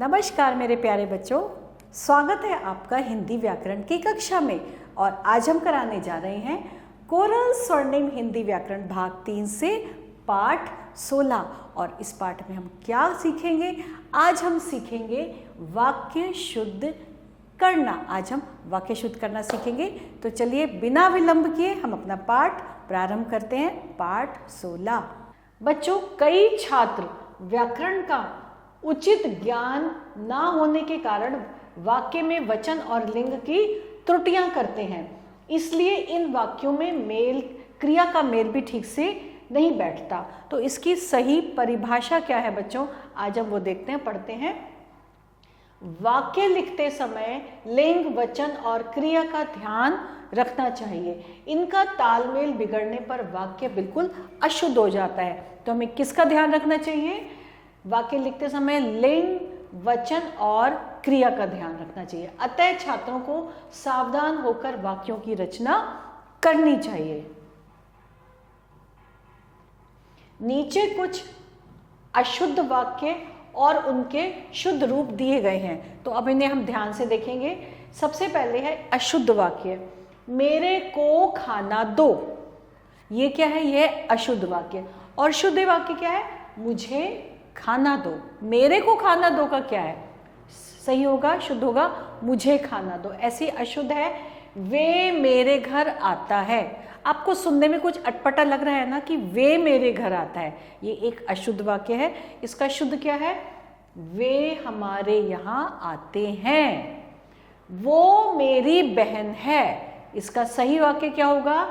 नमस्कार मेरे प्यारे बच्चों, स्वागत है आपका हिंदी व्याकरण की कक्षा में। और आज हम कराने जा रहे हैं कोरल स्वर्णिम हिंदी व्याकरण भाग 3 से पाठ 16। और इस पाठ में हम क्या सीखेंगे? आज हम सीखेंगे वाक्य शुद्ध करना। आज हम वाक्य शुद्ध करना सीखेंगे। तो चलिए बिना विलंब किए हम अपना पाठ प्रारंभ करते हैं। पाठ 16। बच्चों, कई छात्र व्याकरण का उचित ज्ञान ना होने के कारण वाक्य में वचन और लिंग की त्रुटियां करते हैं। इसलिए इन वाक्यों में मेल, क्रिया का मेल भी ठीक से नहीं बैठता। तो इसकी सही परिभाषा क्या है बच्चों? आज हम वो देखते हैं, पढ़ते हैं। वाक्य लिखते समय लिंग, वचन और क्रिया का ध्यान रखना चाहिए। इनका तालमेल बिगड़ने पर वाक्य बिल्कुल अशुद्ध हो जाता है। तो हमें किसका ध्यान रखना चाहिए? वाक्य लिखते समय लिंग, वचन और क्रिया का ध्यान रखना चाहिए। अतः छात्रों को सावधान होकर वाक्यों की रचना करनी चाहिए। नीचे कुछ अशुद्ध वाक्य और उनके शुद्ध रूप दिए गए हैं, तो अब इन्हें हम ध्यान से देखेंगे। सबसे पहले है अशुद्ध वाक्य। मेरे को खाना दो, ये क्या है? यह अशुद्ध वाक्य। और शुद्ध वाक्य क्या है? मुझे खाना दो। मेरे को खाना दो का क्या है? सही होगा, शुद्ध होगा, मुझे खाना दो। ऐसी अशुद्ध है वे मेरे घर आता है। आपको सुनने में कुछ अटपटा लग रहा है ना कि वे मेरे घर आता है, ये एक अशुद्ध वाक्य है। इसका शुद्ध क्या है? वे हमारे यहाँ आते हैं। वो मेरी बहन है। इसका सही वाक्य क्या होगा?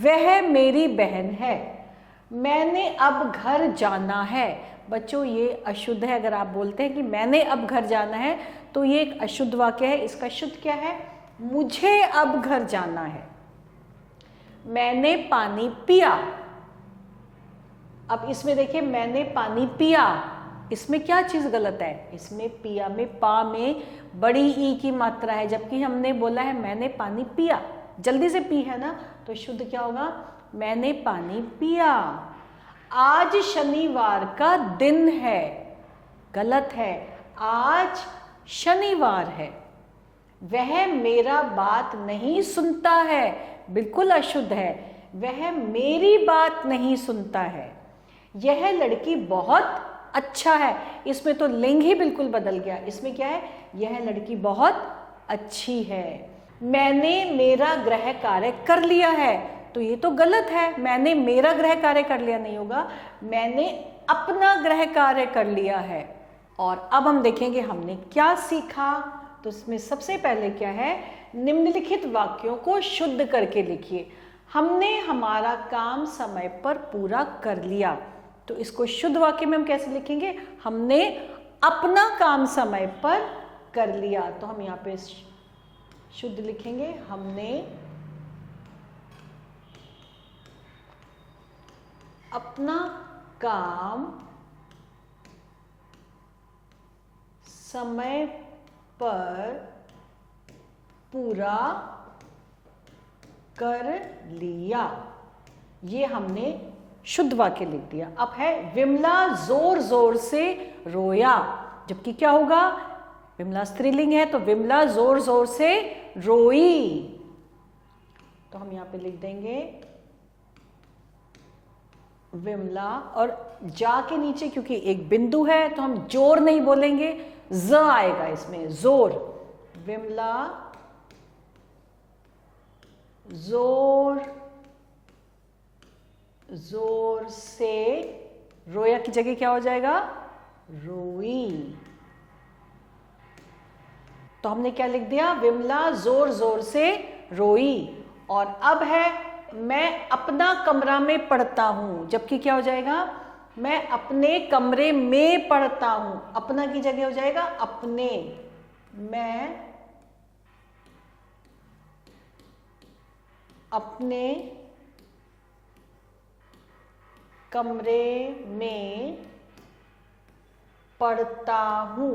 वह मेरी बहन है। मैंने अब घर जाना है। बच्चों, ये अशुद्ध है। अगर आप बोलते हैं कि मैंने अब घर जाना है तो ये एक अशुद्ध वाक्य है। इसका शुद्ध क्या है? मुझे अब घर जाना है। मैंने पानी पिया। अब इसमें देखिए, मैंने पानी पिया, इसमें क्या चीज गलत है? इसमें पिया में, पा में बड़ी ई की मात्रा है, जबकि हमने बोला है मैंने पानी पिया, जल्दी से पी है ना। तो शुद्ध क्या होगा? मैंने पानी पिया। आज शनिवार का दिन है। गलत है, आज शनिवार है। वह मेरा बात नहीं सुनता है। बिल्कुल अशुद्ध है। वह मेरी बात नहीं सुनता है। यह लड़की बहुत अच्छा है। इसमें तो लिंग ही बिल्कुल बदल गया। इसमें क्या है? यह लड़की बहुत अच्छी है। मैंने मेरा गृह कार्य कर लिया है। तो ये तो गलत है। मैंने मेरा गृह कार्य कर लिया नहीं होगा, मैंने अपना गृह कार्य कर लिया है। और अब हम देखेंगे हमने क्या सीखा। तो इसमें सबसे पहले क्या है? निम्नलिखित वाक्यों को शुद्ध करके लिखिए। हमने हमारा काम समय पर पूरा कर लिया। तो इसको शुद्ध वाक्य में हम कैसे लिखेंगे? हमने अपना काम समय पर कर लिया। तो हम यहाँ पे शुद्ध लिखेंगे, हमने अपना काम समय पर पूरा कर लिया। ये हमने शुद्ध वाक्य लिख दिया। अब है विमला जोर जोर से रोया। जबकि क्या होगा? विमला स्त्रीलिंग है, तो विमला जोर जोर से रोई। तो हम यहां पे लिख देंगे विमला, और जा के नीचे क्योंकि एक बिंदु है तो हम जोर नहीं बोलेंगे, ज आएगा इसमें, जोर। विमला जोर जोर से रोया की जगह क्या हो जाएगा? रोई। तो हमने क्या लिख दिया? विमला जोर जोर से रोई। और अब है मैं अपना कमरा में पढ़ता हूं। जबकि क्या हो जाएगा? मैं अपने कमरे में पढ़ता हूं। अपना की जगह हो जाएगा अपने। मैं अपने कमरे में पढ़ता हूं।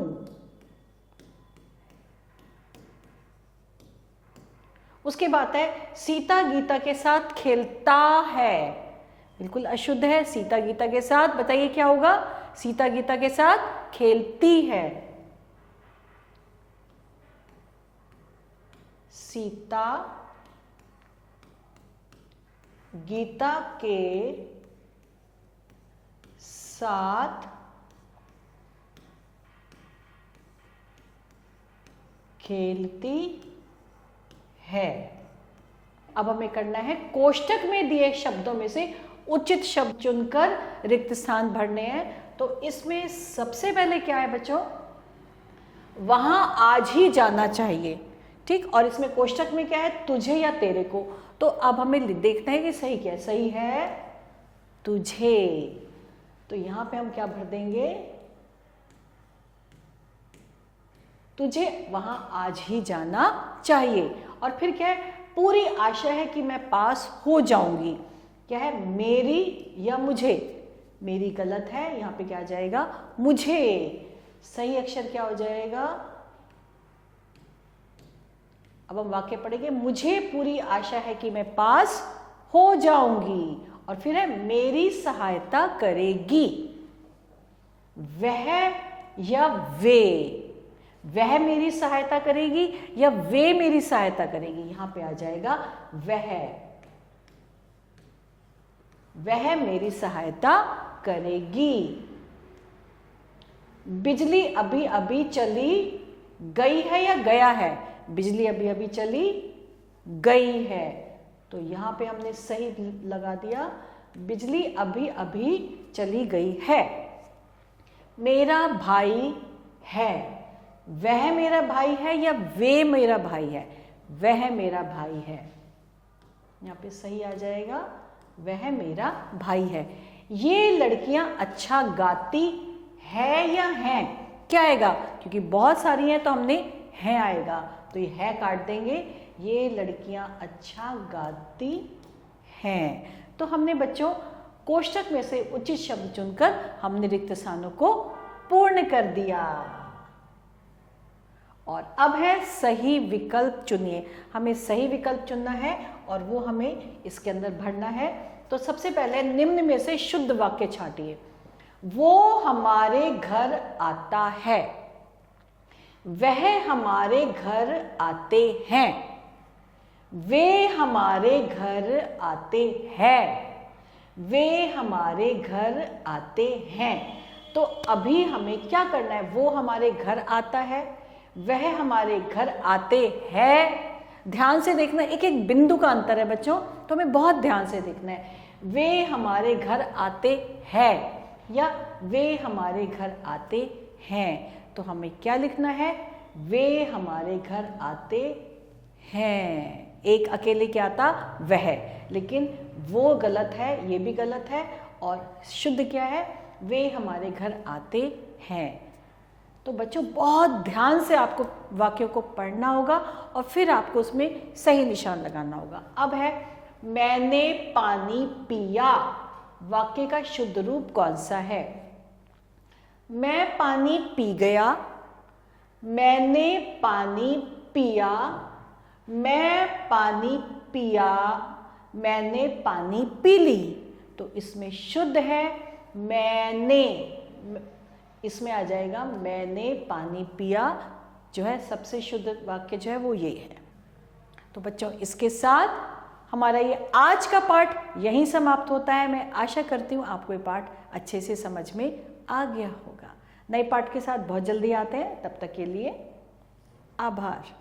उसके बाद है सीता गीता के साथ खेलता है। बिल्कुल अशुद्ध है। सीता गीता के साथ, बताइए क्या होगा? सीता गीता के साथ खेलती है। सीता गीता के साथ खेलती है। अब हमें करना है कोष्टक में दिए शब्दों में से उचित शब्द चुनकर रिक्त स्थान भरने हैं। तो इसमें सबसे पहले क्या है बच्चों, वहां आज ही जाना चाहिए, ठीक। और इसमें कोष्टक में क्या है, तुझे या तेरे को। तो अब हमें देखना है कि सही क्या है। सही है तुझे। तो यहां पे हम क्या भर देंगे, तुझे वहां आज ही जाना चाहिए। और फिर क्या है, पूरी आशा है कि मैं पास हो जाऊंगी। क्या है, मेरी या मुझे। मेरी गलत है, यहां पे क्या आ जाएगा, मुझे। सही अक्षर क्या हो जाएगा। अब हम वाक्य पढ़ेंगे, मुझे पूरी आशा है कि मैं पास हो जाऊंगी। और फिर है मेरी सहायता करेगी। वह या वे, वह मेरी सहायता करेगी या वे मेरी सहायता करेगी। यहां पे आ जाएगा वह मेरी सहायता करेगी। बिजली अभी अभी चली गई है या गया है। बिजली अभी अभी चली गई है। तो यहां पे हमने सही लगा दिया, बिजली अभी अभी चली गई है। मेरा भाई है। वह मेरा भाई है या वे मेरा भाई है। वह मेरा भाई है। यहां पे सही आ जाएगा, वह मेरा भाई है। ये लड़कियां अच्छा गाती है या हैं। क्या आएगा, क्योंकि बहुत सारी हैं तो हमने है आएगा, तो ये है काट देंगे। ये लड़कियां अच्छा गाती हैं। तो हमने बच्चों कोष्टक में से उचित शब्द चुनकर हमने रिक्त स्थानों को पूर्ण कर दिया। और अब है सही विकल्प चुनिए। हमें सही विकल्प चुनना है और वो हमें इसके अंदर भरना है। तो सबसे पहले निम्न में से शुद्ध वाक्य छांटिए। वो हमारे घर आता है। वह हमारे घर आते हैं। वे हमारे घर आते हैं। वे हमारे घर आते हैं। तो अभी हमें क्या करना है, वो हमारे घर आता है, वह हमारे घर आते हैं। ध्यान से देखना, एक एक बिंदु का अंतर है बच्चों, तो हमें बहुत ध्यान से देखना है। वे हमारे घर आते हैं या वे हमारे घर आते हैं। तो हमें क्या लिखना है, वे हमारे घर आते हैं। एक अकेले क्या आता, वह, लेकिन वो गलत है, ये भी गलत है। और शुद्ध क्या है, वे हमारे घर आते हैं। तो बच्चों बहुत ध्यान से आपको वाक्यों को पढ़ना होगा और फिर आपको उसमें सही निशान लगाना होगा। अब है मैंने पानी पिया। वाक्य का शुद्ध रूप कौन सा है। मैं पानी पी गया, मैंने पानी पिया, मैं पानी पिया, मैंने पानी पी ली। तो इसमें शुद्ध है मैंने, इसमें आ जाएगा मैंने पानी पिया, जो है सबसे शुद्ध वाक्य जो है वो ये है। तो बच्चों इसके साथ हमारा ये आज का पाठ यहीं समाप्त होता है। मैं आशा करती हूँ आपको ये पाठ अच्छे से समझ में आ गया होगा। नए पाठ के साथ बहुत जल्दी आते हैं, तब तक के लिए आभार।